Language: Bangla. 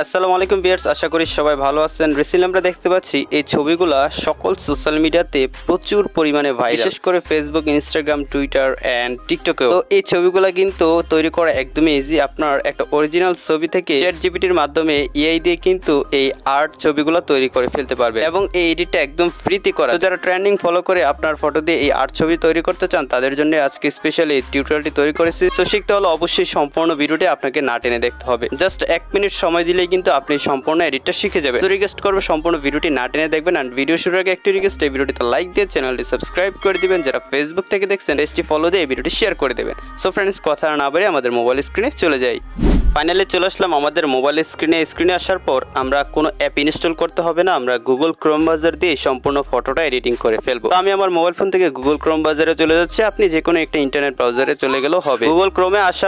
আসসালামু আলাইকুম ভিউয়ার্স, আশা করি সবাই ভালো আছেন। রিসেন্টলি আমরা দেখতে পাচ্ছি এই ছবিগুলা সকল সোশ্যাল মিডিয়াতে প্রচুর পরিমাণে ভাইরাল, বিশেষ করে ফেসবুক, ইনস্টাগ্রাম, টুইটার এন্ড টিকটকেও। তো এই ছবিগুলা কিন্তু তৈরি করা একদমই ইজি। আপনার একটা অরিজিনাল ছবি থেকে চ্যাটজিপিটির মাধ্যমে এআই দিয়ে কিন্তু এই আর্ট ছবিগুলো তৈরি করে ফেলতে পারবে এবং এই এডিটটা একদম ফ্রিতে করা। তো যারা ট্রেন্ডিং ফলো করে আপনার ফটো দিয়ে এই আর্ট ছবি তৈরি করতে চান তাদের জন্য আজকে স্পেশালি এই টিউটোরিয়ালটি তৈরি করেছি। তো শিখতে হলে অবশ্যই সম্পূর্ণ ভিডিওটি আপনাকে না টেনে দেখতে হবে। জাস্ট 1 মিনিট সময় দিলে কিন্তু আপনি সম্পূর্ণ এডিটটা শিখে যাবেন। তো রিকোয়েস্ট করব সম্পূর্ণ ভিডিওটি না টেনে দেখবেন। আর ভিডিও শুরুর আগে একটি রিকোয়েস্ট, এই ভিডিওটিতে লাইক দিয়ে চ্যানেলটি সাবস্ক্রাইব করে দিবেন। যারা ফেসবুক থেকে দেখছেন পেজটি ফলো দিয়ে এই ভিডিওটি শেয়ার করে দেবেন। সো ফ্রেন্ডস, কথা না বাড়িয়ে আমাদের মোবাইল স্ক্রিনে চলে যাই। ফাইনালি চলে আসলাম আমাদের মোবাইল স্ক্রিনে আসার পর আমরা কোনো অ্যাপ ইনস্টল করতে হবে না, আমরা গুগল ক্রোম ব্রাউজার দিয়ে সম্পূর্ণ ফটোটা এডিটিং করে ফেলবো। তো আমি আমার মোবাইল ফোন থেকে গুগল ক্রোম ব্রাউজারে চলে যাচ্ছি। আপনি যে কোনো একটা ইন্টারনেট ব্রাউজারে চলে গেলেও হবে। গুগল ক্রোমে আসার